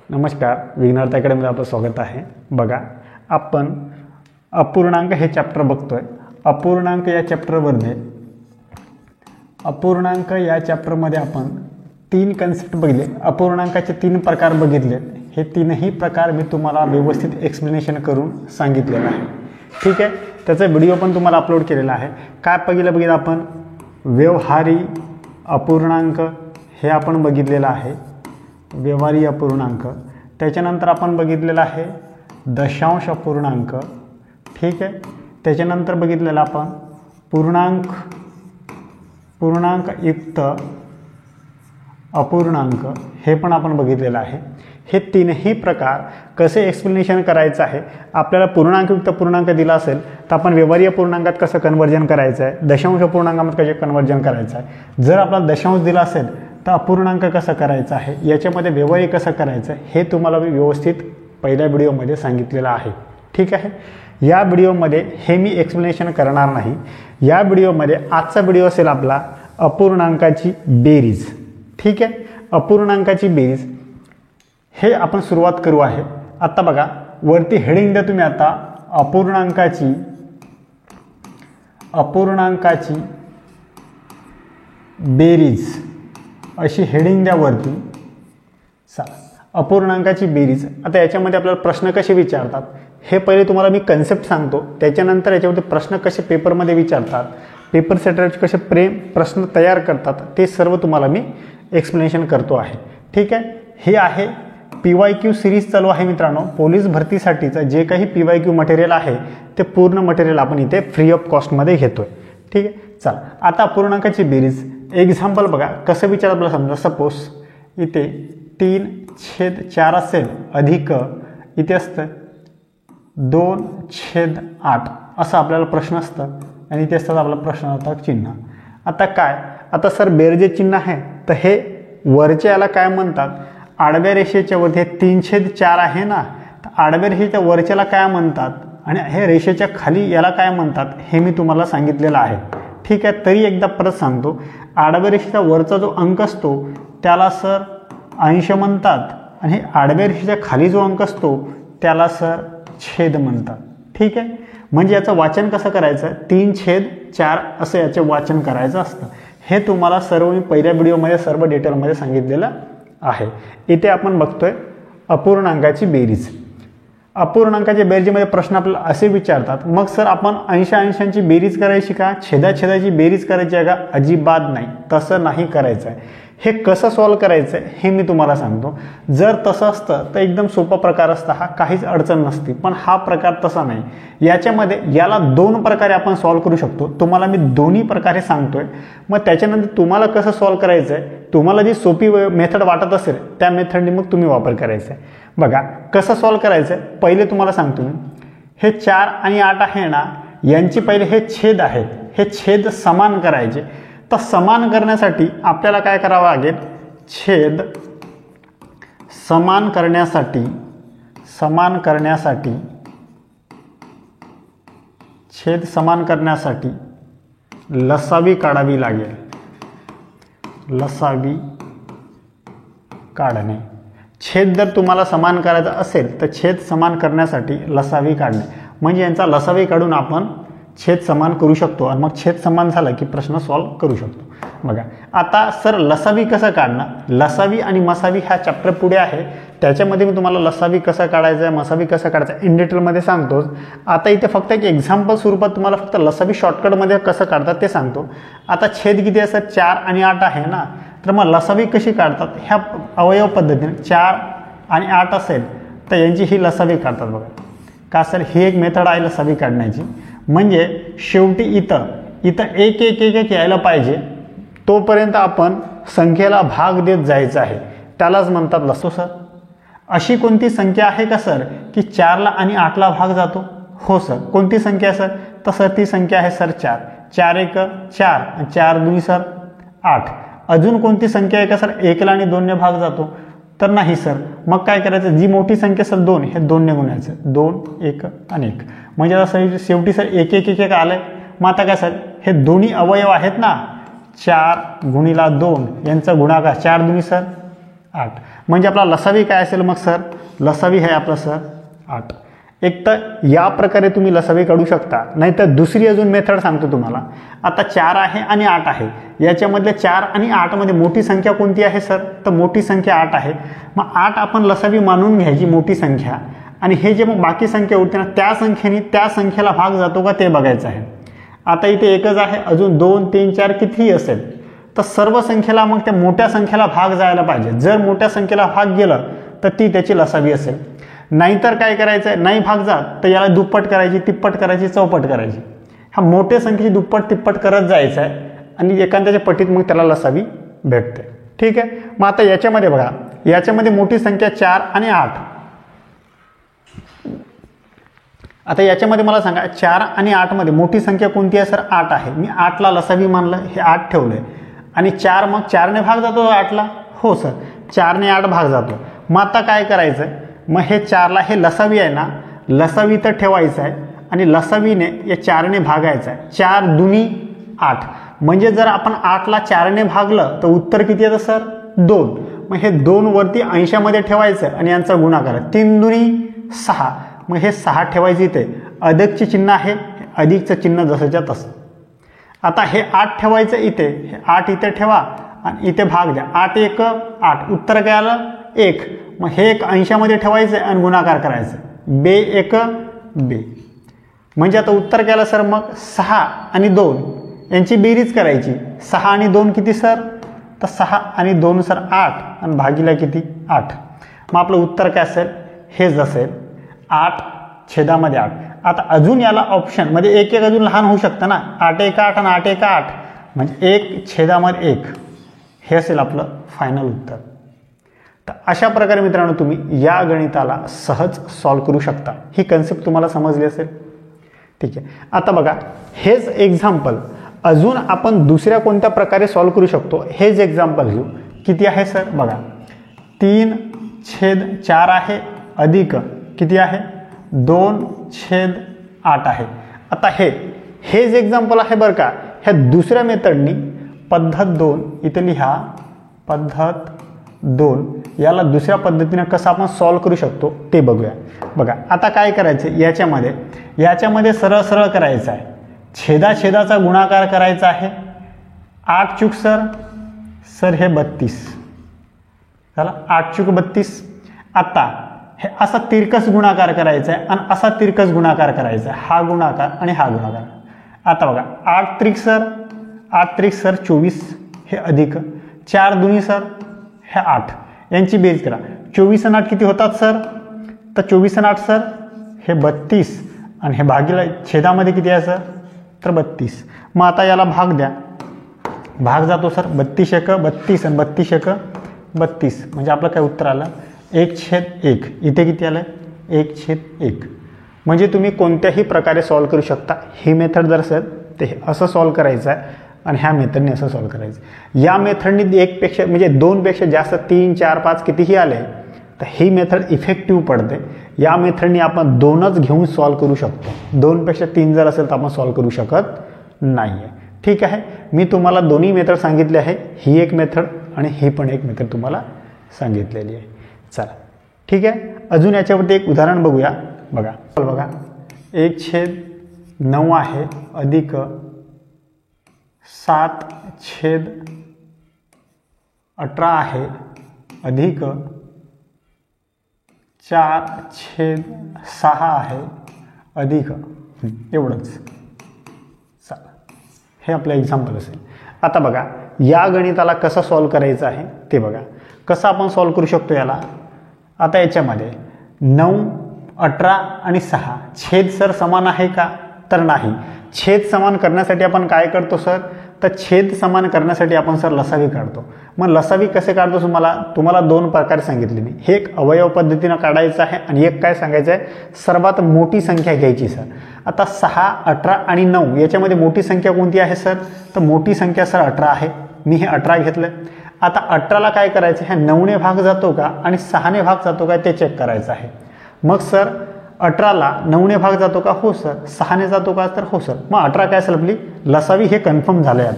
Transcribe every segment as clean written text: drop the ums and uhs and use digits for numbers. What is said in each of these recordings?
नमस्कार, विघ्नार्थ अकॅडमीमध्ये आपलं स्वागत आहे। बघा, आपण अपूर्णांक हे चॅप्टर बघतोय। अपूर्णांक या चॅप्टरमध्ये आपण तीन कन्सेप्ट बघितले। अपूर्णांकाचे तीन प्रकार बघितले। हे तीनही प्रकार मी तुम्हाला व्यवस्थित एक्सप्लेनेशन करून सांगितलेलं आहे। ठीक आहे, त्याचा व्हिडिओ पण तुम्हाला अपलोड केलेला आहे। काय बघितलं आपण व्यवहारी अपूर्णांक हे आपण बघितलेलं आहे, व्यवहारी अपूर्णांक। त्याच्यानंतर आपण बघितलेला आहे दशांश अपूर्णांक। ठीक आहे, त्याच्यानंतर बघितलेला आपण पूर्णांक युक्त अपूर्णांक हे पण आपण बघितलेलं आहे। हे तीनही प्रकार कसे एक्सप्लेनेशन करायचं आहे, आपल्याला पूर्णांकयुक्त पूर्णांक दिला असेल तर आपण व्यवहारी अपूर्णांकात कसं कन्वर्जन करायचं आहे, दशांश अपूर्णांकामध्ये कसं कन्वर्जन करायचं आहे। जर आपल्याला दशांश दिला असेल तर अपूर्णांक कसं करायचं आहे, याच्यामध्ये व्यवहारी कसं करायचं हे तुम्हाला मी व्यवस्थित पहिल्या व्हिडिओमध्ये सांगितलेलं आहे। ठीक आहे, या व्हिडिओमध्ये हे मी एक्सप्लेनेशन करणार नाही। या व्हिडिओमध्ये आजचा व्हिडिओ असेल आपला अपूर्णांकाची बेरीज। ठीक आहे, अपूर्णांकाची बेरीज हे आपण सुरुवात करू आहे। आता बघा, वरती हेडिंग द्या तुम्ही आता अपूर्णांकाची बेरीज अशी हेडिंग द्या वरती। अपूर्णांकाची बेरीज। आता याच्यामध्ये आपल्याला प्रश्न कसे विचारतात हे पहिले तुम्हाला मी कन्सेप्ट सांगतो, त्याच्यानंतर याच्यामध्ये प्रश्न कसे पेपरमध्ये विचारतात, पेपर सेटरचे कसे प्रश्न तयार करतात ते सर्व तुम्हाला मी एक्सप्लेनेशन करतो आहे। ठीक आहे, हे आहे PYQ सिरीज चालू आहे मित्रांनो। पोलीस भरतीसाठीचं जे काही PYQ मटेरियल आहे ते पूर्ण मटेरियल आपण इथे फ्री ऑफ कॉस्टमध्ये घेतोय। ठीक आहे, चला आता अपूर्णांकाची बेरीज एक्झाम्पल बघा कसं विचारत आपल्याला समजा। सपोज इथे 3/4 असेल अधिक इथे असतं 2/8 असं आपल्याला प्रश्न असतं आणि इथे असतात आपला प्रश्नार्थक चिन्ह। आता काय, आता सर बेरजे चिन्ह आहे तर हे वरच्या याला काय म्हणतात, आडव्या रेषेच्या वरती हे 3/4 आहे ना, तर आडव्या रेषेच्या वरच्याला काय म्हणतात आणि हे रेषेच्या खाली याला काय म्हणतात हे मी तुम्हाला सांगितलेलं आहे। ठीक आहे, तरी एकदा परत सांगतो, आडव्या रेषेचा वरचा जो अंक असतो त्याला सर अंश म्हणतात आणि आडव्या रेषेच्या खाली जो अंक असतो त्याला सर छेद म्हणतात। ठीक आहे, म्हणजे याचं वाचन कसं करायचं, 3/4 असं याचे वाचन करायचं असतं। हे तुम्हाला सर्व मी पहिल्या व्हिडिओमध्ये सर्व डिटेलमध्ये सांगितलेलं आहे। इथे आपण बघतोय अपूर्णांकाची बेरीज। अपूर्णांकाच्या बेरजेमध्ये प्रश्न आपल्याला असे विचारतात, मग सर आपण अंशांची बेरीज करायची का, छेदाची बेरीज करायची आहे का? अजिबात नाही, तसं नाही करायचं आहे। हे कसं सॉल्व करायचं आहे हे मी तुम्हाला सांगतो। जर तसं असतं तर एकदम सोपा प्रकार असता, हा काहीच अडचण नसती, पण हा प्रकार तसा नाही। याच्यामध्ये याला दोन प्रकारे आपण सॉल्व करू शकतो। तुम्हाला मी दोन्ही प्रकारे सांगतोय, मग त्याच्यानंतर तुम्हाला कसं सॉल्व करायचं आहे, तुम्हाला जी सोपी मेथड वाटत असेल त्या मेथडने मग तुम्ही वापर करायचा आहे। बघा कसं सॉल्व करायचं आहे, पहिले तुम्हाला सांगतो मी, हे 4 आणि 8 आहे ना, यांची पहिले हे छेद आहेत, हे छेद समान करायचे। तर समान करण्यासाठी आपल्याला काय करावं लागेल, छेद समान करण्यासाठी लसावी काढावी लागेल। लसावी काढणे, छेद जर तुम्हाला समान करायचा असेल तर छेद समान करण्यासाठी लसावी काढणे, म्हणजे यांचा लसावी काढून आपण छेद समान करू शकतो आणि मग छेद समान झाला की प्रश्न सॉल्व करू शकतो। बघा आता सर लसावी कसं काढणं, लसावी आणि मसावी ह्या चॅप्टर पुढे आहे, त्याच्यामध्ये मी तुम्हाला लसावी कसं काढायचं आहे, मसावी कसं काढायचं आहे इन डिटेलमध्ये सांगतोच। आता इथे फक्त एक एक्झाम्पल स्वरूपात तुम्हाला फक्त लसावी शॉर्टकटमध्ये कसं काढतात ते सांगतो। आता छेद किती असतात, 4 आणि 8 आहे ना, तर मग लसावी कशी काढतात, ह्या अवयव पद्धतीने 4 आणि 8 असेल तर यांची ही लसावी काढतात। बघा का सर, ही एक मेथड आहे लसावी काढण्याची, म्हणजे शेवटी इथं एक यायला पाहिजे तोपर्यंत आपण संख्येला भाग देत जायचं आहे, त्यालाच म्हणतात लसो। सर अशी कोणती संख्या आहे का सर की 4ला आणि 8ला भाग जातो? हो सर, कोणती संख्या आहे सर, तर सर ती संख्या आहे सर 4। 4 1 4, 4 2 सर 8। अजून कोणती संख्या आहे का सर 1ला आणि 2ने भाग जातो? तर नाही सर, मग काय करायचं, जी मोठी संख्या सर 2 हे 2ने गुणायचं, 2 1 आणि 1, म्हणजे आता शेवटी सर 1 1 1 आलंय। मग आता काय सर, हे दोन्ही अवयव आहेत ना, 4 गुणिला 2 यांचा गुणाकार 4 2 सर 8. म्हणजे आपला लसावी काय असेल मग सर? लसावी आहे आपला सर 8. एक तर या प्रकारे तुम्ही लसावी काढू शकता, नाहीतर दुसरी अजून मेथड सांगतो तुम्हाला. आता 4 आहे आणि 8 आहे, याच्यामधल्या 4 आणि 8 मध्ये मोठी संख्या कोणती आहे सर? तर मोठी संख्या 8 आहे. मग 8 आपण लसावी मानून घ्यायची मोठी संख्या, आणि हे जे मग बाकी संख्या उरते ना त्या संख्येने त्या संख्येला भाग जातो का ते बघायचं आहे. आता इथे एकच आहे, अजून 2 3 4 कितीही असेल तर सर्व संख्येला मग त्या मोठ्या संख्येला भाग जायला पाहिजे. जर मोठ्या संख्येला भाग गेलं तर ती त्याची लसावी असेल. नाहीतर काय करायचं आहे, नाही भाग जात तर याला दुप्पट करायची, तिप्पट करायची, चौपट करायची. हा मोठ्या संख्येची दुप्पट तिप्पट करत जायचं आहे आणि एखाद्याच्या पटीत मग त्याला लसावी भेटते. ठीक आहे. मग आता याच्यामध्ये बघा, याच्यामध्ये मोठी संख्या 4 आणि 8. आता याच्यामध्ये मला सांगा 4 आणि 8 मध्ये मोठी संख्या कोणती आहे सर? 8 आहे. मी 8ला लसावी मानलं, हे 8 ठेवलंय. आणि 4 मग 4ने भाग जातो 8ला? हो सर, 4ने 8 भाग जातो. मग आता काय करायचं? मग हे 4ला हे लसावी आहे ना, लसावी तर ठेवायचं आहे आणि लसावीने या 4ने भागायचं आहे. 4 दुनी 8. म्हणजे जर आपण 8ला 4ने भागलं तर उत्तर किती येतं सर? 2. मग हे 2 वरती अंशामध्ये ठेवायचं आणि यांचा गुणाकार 3 दुनी 6. मग हे 6 ठेवायचे इथे. अधिकचे चिन्ह आहे, अधिकचं चिन्ह जसंच्या तसं. आता हे 8 ठेवायचं इथे, हे 8 इथे ठेवा आणि इथे भाग द्या. 8 1 8, उत्तर काय आलं? 1. मग हे एक अंशामध्ये ठेवायचं आणि गुणाकार करायचं. बे 1 बे. म्हणजे आता उत्तर काय आलं सर? मग 6 आणि 2 यांची बेरीज करायची. 6 आणि 2 किती सर? तर 6 आणि 2 सर 8 आणि भागीला किती? 8. मग आपलं उत्तर काय असेल? हेच असेल 8 छेदामध्ये 8. आता अजून याला ऑप्शन म्हणजे एक एक अजून लहान होऊ शकतं ना. 8 1 8 आणि 8 1 8 म्हणजे 1 छेदामध्ये 1. हे असेल आपलं फायनल उत्तर. तर अशा प्रकारे मित्रांनो तुम्ही या गणिताला सहज सॉल्व्ह करू शकता. ही कन्सेप्ट तुम्हाला समजली असेल. ठीक आहे. आता बघा, हेच एक्झाम्पल अजून आपण दुसऱ्या कोणत्या प्रकारे सॉल्व्ह करू शकतो हेच एक्झाम्पल घेऊ. किती आहे सर? बघा, 3/4 आहे अधिक किती आहे? 2/8 आहे. आता हेच एक्झाम्पल आहे बरं का. ह्या दुसऱ्या मेथडनी पद्धत 2 इथे लिहा. पद्धत 2 याला दुसऱ्या पद्धतीने कसं आपण सॉल्व्ह करू शकतो ते बघूया. बघा, आता काय करायचं? याच्यामध्ये सरळ सरळ करायचं आहे. छेदाछेदाचा गुणाकार करायचा आहे. 8 चूक सर हे 32 झाला. 8 चूक 32. आता हे असा तिरकस गुणाकार करायचा आहे आणि असा तिरकस गुणाकार करायचा आहे. हा गुणाकार आणि हा गुणाकार. आता बघा, 8 त्रिक सर 24 हे अधिक 4 दुनी सर हे 8 यांची बेरीज करा. 24 आणि 8 किती होतात सर? तर 24 आणि 8 सर हे 32 आणि हे भागीला छेदामध्ये किती आहे सर? तर 32. मग आता याला भाग द्या. भाग जातो सर 32 1 32 आणि 32 1 32. म्हणजे आपलं काय उत्तर आलं? 1/1. इथे किती आलं? 1/1. म्हणजे तुम्ही कोणत्याही प्रकारे सॉल्व्ह करू शकता. ही मेथड जर असेल ते असं सॉल्व्ह करायचं आहे आणि ह्या मेथडने असं सॉल्व्ह करायचं. या मेथडनी एकपेक्षा म्हणजे 2पेक्षा जास्त 3 4 5 कितीही आले तर ही मेथड इफेक्टिव्ह पडते. या मेथडनी आपण 2च घेऊन सॉल्व्ह करू शकतो. 2पेक्षा 3 जर असेल तर आपण सॉल्व्ह करू शकत नाही आहे. ठीक आहे. मी तुम्हाला दोन्ही मेथड सांगितले आहे. ही एक मेथड आणि ही पण एक मेथड तुम्हाला सांगितलेली आहे. चला ठीक आहे. अजून याच्यावरती एक उदाहरण बघूया. बघा 1/9 आहे अधिक 7/18 आहे अधिक 4/6 आहे अधिक एवढंच. चला, हे आपलं एक्झाम्पल असेल. आता बघा, या गणिताला कसं सॉल्व्ह करायचं आहे ते बघा. कसं आपण सॉल्व्ह करू शकतो याला? आता याच्यामध्ये 9 18 आणि 6 छेद सर समान आहे का? तर नाही. छेद समान करण्यासाठी आपण काय करतो सर? तर छेद समान करण्यासाठी आपण सर लसावी काढतो. मग लसावी कसे काढतो तुम्हाला 2 प्रकारे सांगितले मी. हे एक अवयव पद्धतीनं काढायचं आहे आणि एक काय सांगायचं आहे? सर्वात मोठी संख्या घ्यायची सर. आता 6 18 आणि 9 याच्यामध्ये मोठी संख्या कोणती आहे सर? तर मोठी संख्या सर 18 आहे. मी हे 18 घेतलं. आता 18ला काय करायचं? ह्या 9ने भाग जातो का आणि 6ने भाग जातो का ते चेक करायचं आहे. मग सर 18ला 9ने भाग जातो का? हो सर. 6ने जातो का? तर हो सर. मग 18 काय असेल आपली लसावी? हे कन्फर्म झालंय.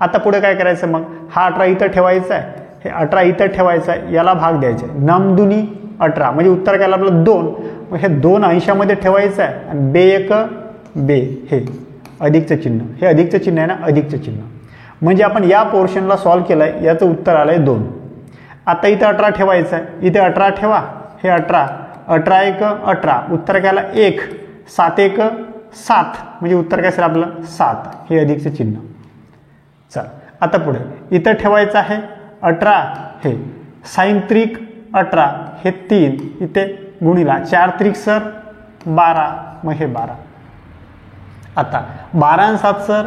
आता पुढे काय करायचं? मग हा 18 इथं ठेवायचा आहे, हे 18 इथं ठेवायचं आहे, याला भाग द्यायचा आहे. नमदुनी 18 म्हणजे उत्तर काय आपलं 2. मग हे 2 अंशामध्ये ठेवायचं आहे आणि बे एक बे हे अधिकचं चिन्ह, हे अधिकचं चिन्ह आहे ना, अधिकचं चिन्ह. म्हणजे आपण या पोर्शनला सॉल्व्ह केलं आहे, याचं उत्तर आलं आहे 2. आता इथं 18 ठेवायचं आहे, इथे 18 ठेवा, हे 18 18 एक 18, उत्तर काय आलं 1. 7 एक 7 म्हणजे उत्तर काय असेल आपलं 7, हे अधिकचं चिन्ह. चल आता पुढे इथं ठेवायचं आहे 18, हे साइन त्रिक 18 हे 3, इथे गुणिला 4 त्रिक सर 12, मग हे 12. आता 12 आणि 7 सर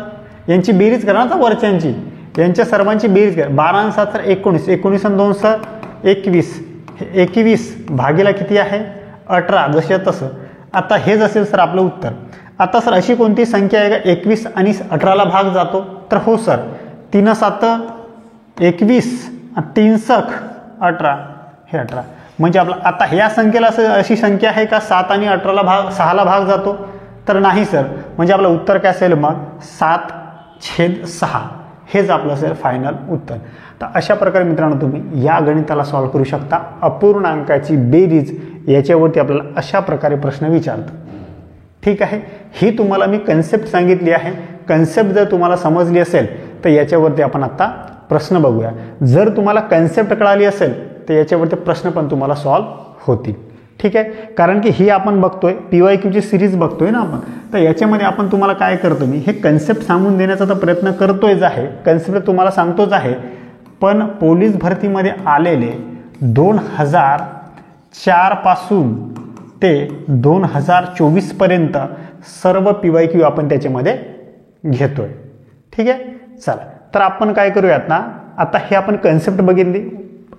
यांची बेरीज करा ना, वरच्यांची यांच्या सर्वांची बेरीज करा. 12 आणि 7 सर 19, 19 आणि 2 सर 21, हे 21 भागीला किती आहे 18, जसे तसं. आता हेच असेल सर आपलं उत्तर. आता सर अशी कोणती संख्या आहे का 21 आणि 18ला भाग जातो, तर हो सर 3 7 21 आणि 3 सख 18, हे 18. म्हणजे आपला आता ह्या संख्येला अशी संख्या आहे का 7 आणि 18ला भाग 6ला भाग जातो, तर नाही सर. म्हणजे आपलं उत्तर काय असेल मग 7/6, हेच आपलं असेल फायनल उत्तर. तर अशा प्रकारे मित्रांनो तुम्ही या गणिताला सॉल्व्ह करू शकता. अपूर्णांकाची बेरीज याच्यावरती आपल्याला अशा प्रकारे प्रश्न विचारतात. ठीक आहे, ही तुम्हाला मी कन्सेप्ट सांगितली आहे. कन्सेप्ट जर तुम्हाला समजली असेल तर याच्यावरती आपण आता प्रश्न बघूया. जर तुम्हाला कन्सेप्ट कळाली असेल तर याच्यावरती प्रश्न पण तुम्हाला सॉल्व्ह होतील. ठीक आहे, कारण की ही आपण बघतोय PYQची सिरीज बघतोय ना आपण, तर याच्यामध्ये आपण तुम्हाला काय करतो, मी हे कन्सेप्ट सांगून देण्याचा तर प्रयत्न करतोयच आहे, कन्सेप्ट तुम्हाला सांगतोच आहे. पण पोलीस भरतीमध्ये आलेले 2004 पासून ते 2024 पर्यंत सर्व PYQ आपण त्याच्यामध्ये घेतोय. ठीक आहे, चला तर आपण काय करूयात ना, आता हे आपण कन्सेप्ट बघितली,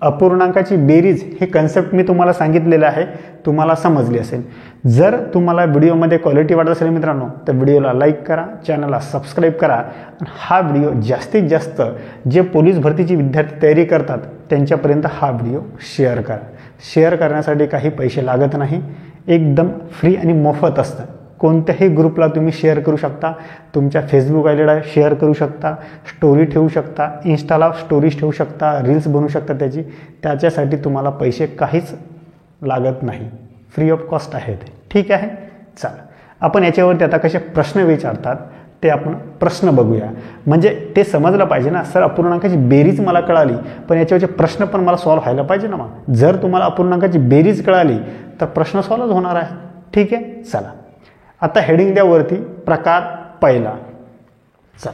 अपूर्णांकाची बेरीज हे कन्सेप्ट मी तुम्हाला सांगितलेलं आहे, तुम्हाला समजली असेल. जर तुम्हाला व्हिडिओमध्ये क्वालिटी वाटत असेल मित्रांनो, तर व्हिडिओला लाईक करा, चॅनलला सबस्क्राईब करा. आणि हा व्हिडिओ जास्तीत जास्त जे पोलीस भरतीची विद्यार्थी तयारी करतात त्यांच्यापर्यंत हा व्हिडिओ शेअर करा. शेअर करण्यासाठी काही पैसे लागत नाही, एकदम फ्री आणि मोफत असतं. कोणत्याही ग्रुपला तुम्ही शेअर करू शकता, तुमच्या फेसबुक आयडीला शेअर करू शकता, स्टोरी ठेवू शकता, इन्स्टाला स्टोरीज ठेवू शकता, रील्स बनवू शकता त्याच्यासाठी तुम्हाला पैसे काहीच लागत नाही, फ्री ऑफ कॉस्ट आहे ते. ठीक आहे, चला आपण याच्यावरती आता कसे प्रश्न विचारतात ते आपण प्रश्न बघूया. म्हणजे ते समजलं पाहिजे ना सर, अपूर्णांकाची बेरीज मला कळाली पण याच्यावरचे प्रश्न पण मला सॉल्व्ह व्हायला पाहिजे ना. मग जर तुम्हाला अपूर्णांकाची बेरीज कळाली तर प्रश्न सॉल्व्ह होणार आहे. ठीक आहे, चला आता हेडिंग द्या वरती, प्रकार पहिला. चल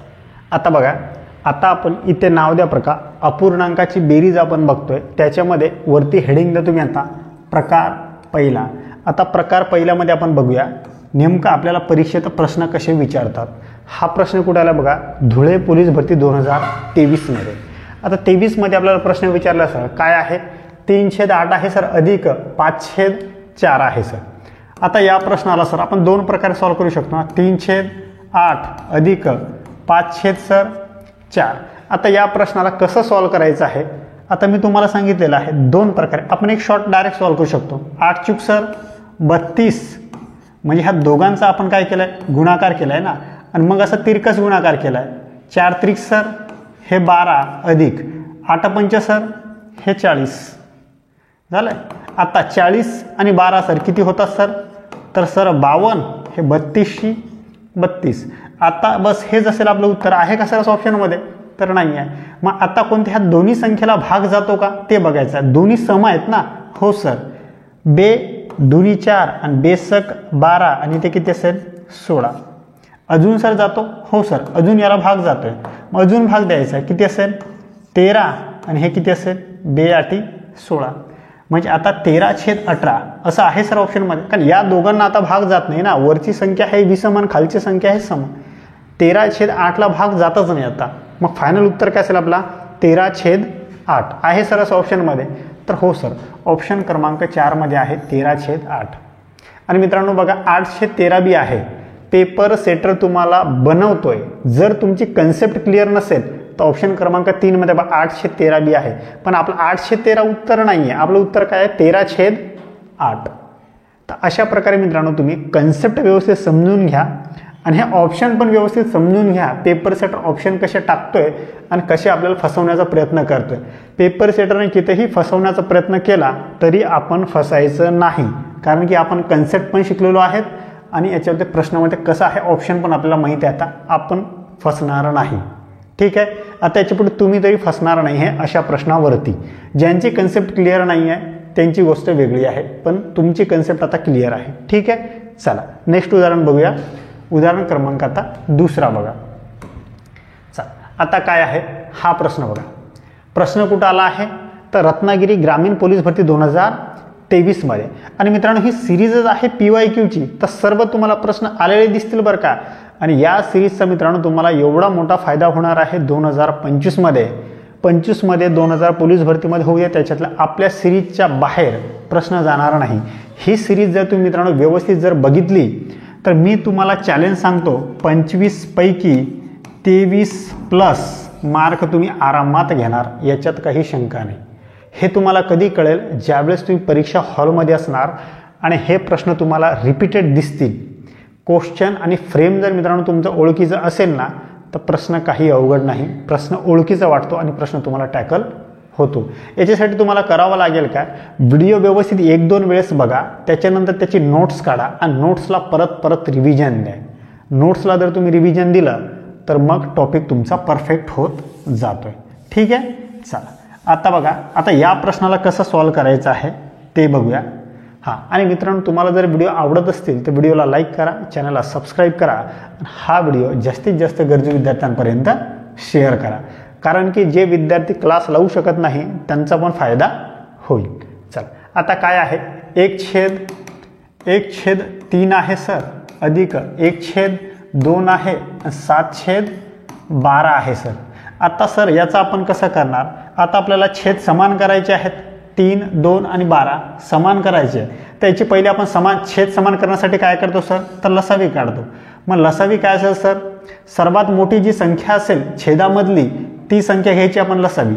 आता बघा, आता आपण इथे नाव द्या प्रकार, अपूर्णांकाची बेरीज आपण बघतोय, त्याच्यामध्ये वरती हेडिंग द्या तुम्ही आता प्रकार पहिला. आता प्रकार पहिल्यामध्ये आपण बघूया नेमकं आपल्याला परीक्षेत प्रश्न कसे विचारतात. हा प्रश्न कुठे आला बघा, धुळे पोलीस भरती 2023 मध्ये. आता 23 मध्ये आपल्याला प्रश्न विचारला सर काय आहे, 3/8 आहे सर अधिक 5/4 आहे सर. आता या प्रश्नाला सर आपण दोन प्रकारे सॉल्व्ह करू शकतो ना, 3/8 अधिक 5/4. आता या प्रश्नाला कसं सॉल्व्ह करायचं आहे, आता मी तुम्हाला सांगितलेलं आहे दोन प्रकारे. आपण एक शॉर्ट डायरेक्ट सॉल्व्ह करू शकतो. 8 चूक सर 32, म्हणजे ह्या दोघांचा आपण काय केलंय गुणाकार केलाय ना, आणि मग असं तिरकस गुणाकार केलाय. 4 त्रिक सर हे 12 अधिक 8 पंच सर हे 40 झालंय. आता 40 आणि 12 सर किती होतात सर, तर सर 52, हे 32शी 32. आता बस हेच असेल आपलं उत्तर. आहे का सर ऑप्शनमध्ये, तर नाही आहे. मग आता कोणत्या ह्या दोन्ही संख्येला भाग जातो का ते बघायचं आहे. दोन्ही सम आहेत ना, हो सर. बे दोन्ही 4 आणि बेसक 12 आणि ते किती असेल 16. अजून सर जातो, हो सर अजून याला भाग जातोय, मग अजून भाग द्यायचा आहे, किती असेल 13 आणि हे किती असेल बे 8 16. म्हणजे आता 13/18 असं आहे सर ऑप्शनमध्ये, कारण या दोघांना आता भाग जात नाही ना, वरची संख्या आहे विषम आणि खालची संख्या आहे सम. 13/8ला भाग जातच नाही आता. मग फायनल उत्तर काय असेल आपला 13/8 आहे सर असं ऑप्शनमध्ये. तर हो सर ऑप्शन क्रमांक 4 मध्ये आहे 13/8. आणि मित्रांनो बघा 8/13 बी आहे. पेपर सेटर तुम्हाला बनवतोय, जर तुमची कन्सेप्ट क्लिअर नसेल तर ऑप्शन क्रमांक 3 मध्ये 8/13 बी आहे. पण आपलं 8/13 उत्तर नाही आहे, आपलं उत्तर काय आहे 13/8. तर अशा प्रकारे मित्रांनो तुम्ही कन्सेप्ट व्यवस्थित समजून घ्या आणि हे ऑप्शन पण व्यवस्थित समजून घ्या. पेपर सेटर ऑप्शन कसे टाकतोय आणि कसे आपल्याला फसवण्याचा प्रयत्न करतोय. पेपर सेटरने कितीही फसवण्याचा प्रयत्न केला तरी आपण फसायचं नाही, कारण की आपण कन्सेप्ट पण शिकलेलो आहेत आणि याच्यामध्ये प्रश्नामध्ये कसं आहे ऑप्शन पण आपल्याला माहिती आहे. आता आपण फसणार नाही. ठीक आहे. आता याच्यापुढे तुम्ही तरी फसणार नाही आहे अशा प्रश्नावरती. ज्यांची कन्सेप्ट क्लिअर नाही आहे त्यांची गोष्ट वेगळी आहे, पण तुमची कन्सेप्ट आता क्लिअर आहे. ठीक आहे. चला नेक्स्ट उदाहरण बघूया. उदाहरण क्रमांक आता दुसरा बघा. चला आता काय आहे हा प्रश्न बघा. प्रश्न कुठं आला आहे तर रत्नागिरी ग्रामीण पोलीस भरती 2023 मध्ये. आणि मित्रांनो ही सिरीजच आहे PYQची, तर सर्व तुम्हाला प्रश्न आलेले दिसतील बरं का. आणि या सिरीजचा मित्रांनो तुम्हाला एवढा मोठा फायदा होणार आहे 2025 मध्ये. 25 मध्ये 2000 पोलीस भरतीमध्ये होऊ द्या, त्याच्यातल्या आपल्या सिरीजच्या बाहेर प्रश्न जाणार नाही. ही सिरीज जर तुम्ही मित्रांनो व्यवस्थित जर बघितली तर मी तुम्हाला चॅलेंज सांगतो 25 पैकी 23+ मार्क तुम्ही आरामात घेणार, याच्यात काही शंका नाही. हे तुम्हाला कधी कळेल ज्यावेळेस तुम्ही परीक्षा हॉलमध्ये असणार आणि हे प्रश्न तुम्हाला रिपीटेड दिसतील. क्वेश्चन आणि फ्रेम जर मित्रांनो तुमचं ओळखीचं असेल ना तर प्रश्न काही अवघड नाही. प्रश्न ओळखीचा वाटतो आणि प्रश्न तुम्हाला टॅकल होतो. याच्यासाठी तुम्हाला करावं लागेल काय, व्हिडिओ व्यवस्थित 1-2 वेळेस बघा, त्याच्यानंतर त्याची नोट्स काढा आणि नोट्सला परत रिव्हिजन द्या. नोट्सला जर तुम्ही रिव्हिजन दिलं तर मग टॉपिक तुमचा परफेक्ट होत जातोय. ठीक आहे. चला आता बघा, आता या प्रश्नाला कसं सॉल्व करायचं आहे ते बघूया. हां, आणि मित्रांनो तुम्हाला जर व्हिडिओ आवडत असतील तर व्हिडिओला लाईक करा, चॅनलला सबस्क्राईब करा, हा व्हिडिओ जास्तीत जास्त गरजू विद्यार्थ्यांपर्यंत शेअर करा, कारण की जे विद्यार्थी क्लास लावू शकत नाही त्यांचा पण फायदा होईल. चला आता काय आहे 1/3 आहे सर, अधिक 1/2 आहे, 7/12 आहे सर. आता सर याचा आपण कसं करणार. आता आपल्याला छेद समान करायचे आहेत, 3, 2 आणि 12 समान करायचे. त्याची पहिले आपण छेद समान करण्यासाठी काय करतो सर तर लसावी काढतो. मग लसावी काय असेल सर, सर्वात मोठी जी संख्या असेल छेदामधली ती संख्या घ्यायची आपण लसावी.